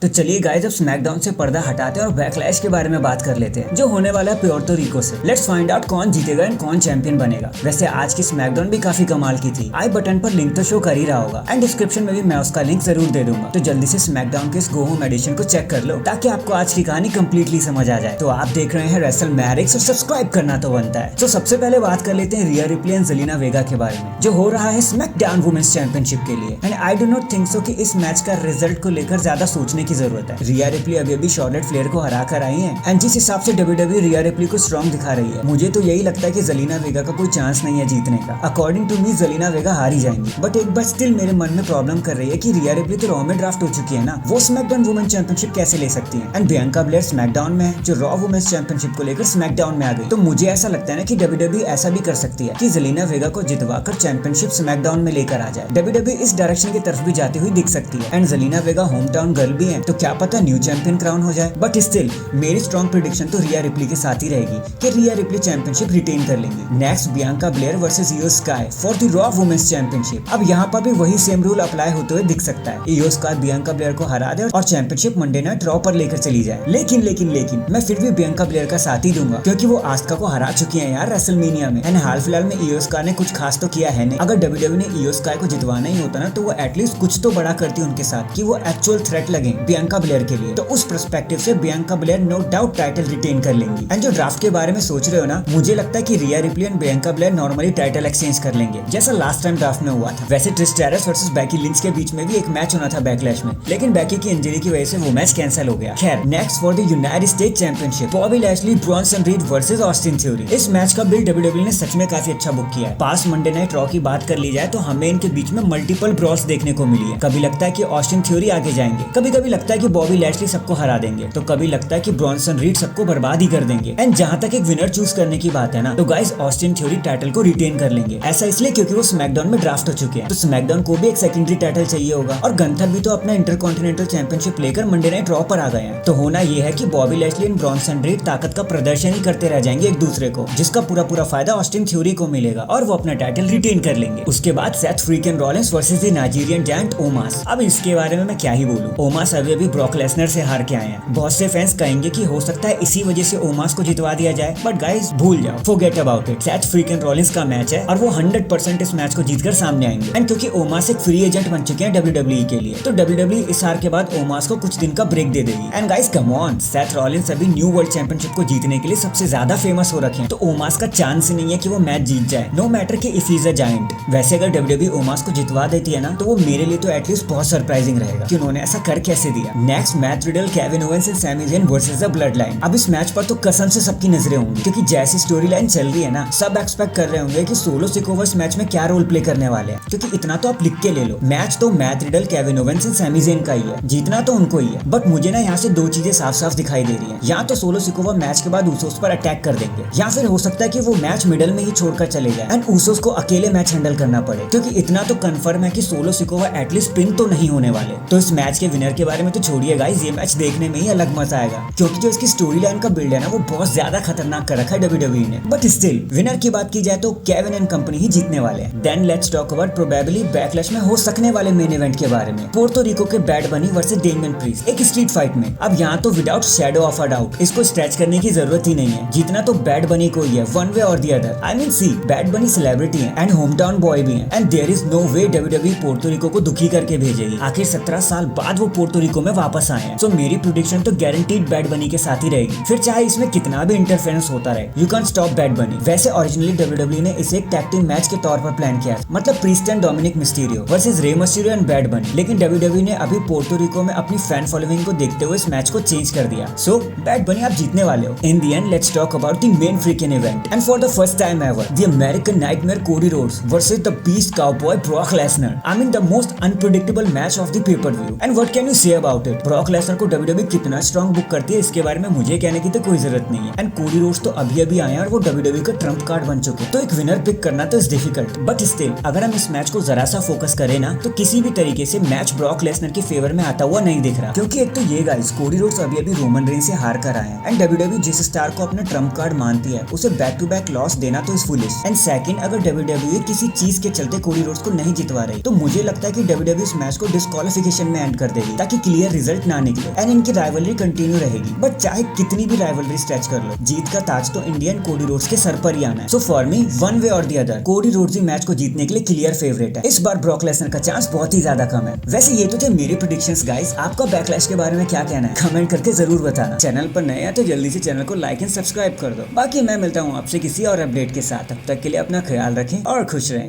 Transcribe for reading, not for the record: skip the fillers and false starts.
तो चलिए गाइस अब स्मैकडाउन से पर्दा हटाते हैं और बैकलैश के बारे में बात कर लेते हैं जो होने वाला है प्योर्टो रिको से। लेट्स फाइंड आउट कौन जीतेगा एंड कौन चैंपियन बनेगा। वैसे आज की स्मैकडाउन भी काफी कमाल की थी। आई बटन पर लिंक तो शो कर ही रहा होगा एंड डिस्क्रिप्शन में भी मैं उसका लिंक जरूर दे दूंगा। तो जल्दी से स्मैकडाउन के इस गो होम एडिशन को चेक कर लो ताकि आपको आज की कहानी कंप्लीटली समझ आ जाए। तो आप देख रहे हैं रेसल मैरिक्स और सब्सक्राइब करना तो बनता है। तो सबसे पहले बात कर लेते हैं रिया रिप्ले एंड जेलिना वेगा के बारे में जो हो रहा है स्मैकडाउन वुमेन्स चैंपियनशिप के लिए। And I do not think so कि इस मैच का रिजल्ट को लेकर ज्यादा सोचने की जरूरत है। रिया रिप्ले अभी शॉर्लेट फ्लेयर को हरा कर आई है एंड जिस हिसाब से डब्ल्यूडब्ल्यूई रिया रिप्ले को स्ट्रॉन्ग दिखा रही है, मुझे तो यही लगता है कि जेलिना वेगा का कोई चांस नहीं है जीतने का। अकॉर्डिंग टू मी जेलिना वेगा हार ही जाएंगी, बट एक बार स्टिल मेरे मन में प्रॉब्लम कर रही है कि रिया रिप्ले तो रॉ में ड्राफ्ट हो चुकी है ना, वो स्मैकडाउन वुमेन चैंपियनशिप कैसे ले सकती है। एंड बियांका ब्लेयर स्मैकडाउन में है जो रॉ वुमेन्स चैंपियनशिप को लेकर स्मैकडाउन में आ गई। तो मुझे ऐसा लगता है ना कि डब्ल्यूडब्ल्यूई ऐसा भी कर सकती है कि जेलिना वेगा को जितवाकर चैंपियनशिप स्मैकडाउन में लेकर आ जाए। डब्ल्यूडब्ल्यूई इस डायरेक्शन की तरफ भी जाती हुई दिख सकती है। And Jelena Vega home town girl भी है, तो क्या पता न्यू चैंपियन क्राउन हो जाए। बट स्टिल मेरी स्ट्रॉन्ग प्रेडिक्शन तो रिया रिप्ले के साथ ही रहेगी कि रिया रिप्ले चैंपियनशिप रिटेन कर लेंगी। Next Bianca Belair versus Iyo Sky for the Raw women's championship. अब यहाँ पर भी वही सेम रूल अप्लाई होते हुए दिख सकता है। इयो स्काई बियांका ब्लेयर को हरा दे और चैंपियनशिप मंडे नाइट रॉ पर लेकर चली जाए। लेकिन मैं फिर भी बियांका ब्लेयर का साथ ही दूंगा क्योंकि वो आस्का को हरा चुकी है यार रेसलमेनिया में। एंड हाल फिलहाल में इयो स्काई ने कुछ खास तो किया है नहीं। अगर डब्ल्यूडब्ल्यूई ने इयो स्काई को जितवाना ही होता ना तो वो एटलीस्ट कुछ तो बड़ा करती उनके साथ कि वो एक्चुअल थ्रेट लगे बियांका ब्लेयर के लिए। तो उस पर्सपेक्टिव से Bianca Belair no doubt title retain कर लेंगी। एंड जो ड्राफ्ट के बारे में सोच रहे हो ना, मुझे लगता है कि Rhea Ripley and Bianca Belair normally title exchange कर लेंगे जैसा लास्ट टाइम ड्राफ्ट में हुआ था। वैसे Trish stratus versus Becky Lynch के बीच में भी एक मैच होना था बैकलैश में, लेकिन बैकी की इंजरी की वजह से वो मैच कैंसिल हो गया। खैर next for the United states championship Bobby Lashley Bronson read versus Austin theory. इस मैच का बिल डब्ल्यूडब्ल्यूई ने सच में काफी अच्छा बुक किया है। पास मंडे नाइट रॉ की बात कर ली जाए तो हमें इनके बीच में मल्टीपल ब्रॉल्स देखने को मिली है। कभी लगता है कि ऑस्टिन थ्योरी आगे जाएंगे, कभी लगता है कि बॉबी लैशली सबको हरा देंगे, तो कभी लगता है कि ब्रॉन्सन रीड सबको बर्बाद ही कर देंगे। एंड जहां तक एक विनर चूज करने की बात है ना, तो गाइस ऑस्टिन थ्योरी टाइटल को रिटेन कर लेंगे। ऐसा इसलिए क्योंकि वो स्मैकडाउन में ड्राफ्ट हो चुके हैं, तो स्मैकडाउन को भी एक सेकेंडरी टाइटल चाहिए होगा। और गंथर भी तो अपना इंटरकॉन्टिनेंटल चैंपियनशिप लेकर मंडे नाइट रॉ पर आ गए हैं। तो होना ये है कि Bobby Lashley and Bronson read ताकत का प्रदर्शन ही करते रह जाएंगे एक दूसरे को, जिसका पूरा फायदा ऑस्टिन थ्योरी को मिलेगा और वो अपना टाइटल रिटेन कर लेंगे। उसके बाद Seth freakin Rollins versus the Nigerian giant Omos. अब इसके बारे में मैं क्या ही बोलूं। ओमास अभी ब्रॉक लेसनर से हार के आए हैं। बहुत से फैंस कहेंगे कि हो सकता है इसी वजह से ओमास को जितवा दिया जाए, बट गाइस भूल जाओ, forget about it. Seth freakin Rollins का मैच है और वो 100% इस मैच को जीतकर सामने आएंगे। एंड क्योंकि ओमास एक फ्री एजेंट बन चुके हैं डब्ल्यूडब्ल्यूई के लिए, तो डब्ल्यूडब्ल्यूई इस हार के बाद ओमास को कुछ दिन का ब्रेक दे देगी। And guys come on, Seth Rollins अभी न्यू वर्ल्ड चैंपियनशिप को जीतने के लिए सबसे ज्यादा फेमस हो रखे हैं, तो ओमास का चांस ही नहीं है कि वो मैच जीत जाए, नो मैटर कि if he is a giant. वैसे अगर डब्ल्यूडब्ल्यूई ओमास को जितवा देती है ना, तो वो मेरे लिए तो एटलीस्ट बहुत सरप्राइजिंग रहेगा कि उन्होंने ऐसा कर कैसे दिया। Next Matt Riddle Kevin Owens and Sami Zayn versus the Bloodline. अब इस मैच पर तो कसम से सबकी नजरें होंगी क्योंकि जैसी स्टोरी लाइन चल रही है ना, सब एक्सपेक्ट कर रहे होंगे कि सोलो सिकोवा इस मैच में क्या रोल प्ले करने वाले हैं, क्योंकि इतना तो आप लिख के ले लो, मैच तो Matt Riddle Kevin Owens and Sami Zayn का ही है, जीतना तो उनको ही है। बट मुझे ना यहाँ से दो चीजें साफ साफ दिखाई दे रही है। या तो सोलो सिकोवा मैच के बाद ऊसोस पर अटैक कर देंगे, या फिर हो सकता है कि वो मैच मिडल में ही छोड़कर चले जाए एंड ऊसोस को अकेले मैच हैंडल करना पड़े, क्योंकि इतना तो कंफर्म है कि सोलो सिकोवा एटलीस्ट पिन तो नहीं होने वाले। तो इस मैच के विनर के बारे में तो छोड़िए गाइस, ये मैच देखने में ही अलग मजा आएगा क्योंकि जो इसकी स्टोरी लाइन का बिल्ड है ना, वो बहुत ज्यादा खतरनाक कर रखा है डब्ल्यूडब्ल्यूई ने। बट स्टिल विनर की बात की जाए तो केविन एंड कंपनी ही जीतने वाले हैं। Then let's talk about probably Backlash में हो सकने वाले मेन इवेंट के बारे में, पोर्टो रिको के बैड बनी वर्सेस डेमियन प्रीस्ट एक स्ट्रीट फाइट में। अब यहाँ तो without shadow of a doubt इसको स्ट्रेच करने की जरूरत ही नहीं है, जीतना तो बैड बनी को ही है, वन वे और the other. I mean see, Bad Bunny celebrity है एंड होम टाउन बॉय भी है, and there is no way WWE Puerto Rico को दुखी करके भेजेगी। आखिर 17 साल बाद वो पोर्टो रिको में वापस आए हैं, तो मेरी प्रेडिक्शन तो गारंटीड बैड बनी के साथ ही रहेगी। फिर चाहे इसमें कितना भी इंटरफेरेंस होता रहे, यू कैन स्टॉप बैड बनी। वैसे ओरिजिनली डब्ल्यूडब्ल्यूई ने इसे एक टैग टीम मैच के तौर पर प्लान किया, मतलब priest and Dominik Mysterio versus Rey Mysterio and bad बनी, लेकिन डब्ल्यूडब्ल्यूई ने अभी पोर्टो रिको में अपनी फैन फॉलोइंग को देखते हुए इस मैच को चेंज कर दिया। सो बैड बनी आप जीतने वाले हो। In the end let's talk about the main freaking event and for the first time ever the American nightmare Cody Rhodes versus the beast cowboy Brock Lesnar. I mean the most unpredictable match of the pay per view. And what can you say about it? Brock Lesnar को WWE कितना strong book करती है इसके बारे में मुझे कहने की तो कोई जरूरत नहीं है। एंड कोडी रोड्स तो अभी आए हैं और वो डब्ल्यूडब्ल्यूई का ट्रम्प कार्ड बन चुके, तो एक विनर पिक करना तो इज डिफिकल्ट। बट स्टिल अगर हम इस मैच को जरा सा फोकस करें ना, तो किसी भी तरीके से मैच ब्रॉक लेसनर के फेवर में आता हुआ नहीं दिख रहा, क्योंकि एक तो ये गाइस कोडी रोड्स अभी रोमन रेंज से हार कर आए हैं एंड डब्ल्यूडब्ल्यूई जिस स्टार को अपना ट्रम्प कार्ड मानती है उसे बैक टू बैक लॉस देना तो इज फुलिश। एंड सेकंड, अगर डब्ल्यूडब्ल्यूई किसी चीज के चलते कोडी रोड्स को नहीं जितवा रही, तो मुझे लगता है कि डब्ल्यूडब्ल्यूई इस मैच को डिस्क्वालिफिकेशन में एंड कर देगी ताकि क्लियर रिजल्ट ना निकले एंड इनकी राइवलरी कंटिन्यू रहेगी। बट चाहे कितनी भी राइवलरी स्ट्रेच कर लो, जीत का ताज तो इंडियन कोडी रोड्स के सर पर ही आना है। So for me one way और the other Cody Rhodes he match को जीतने के लिए क्लियर फेवरेट है। इस बार ब्रॉक लेसनर का चांस बहुत ही ज्यादा कम है। वैसे ये तो थे मेरे प्रेडिक्शंस गाइस, आपका बैकलैश के बारे में क्या कहना है कमेंट करके जरूर बताना। चैनल पर नए हैं तो जल्दी से चैनल को लाइक एंड सब्सक्राइब कर दो। बाकी मैं मिलता हूँ आपसे किसी और अपडेट के साथ, तब तक के लिए अपना ख्याल रखें और खुश रहें।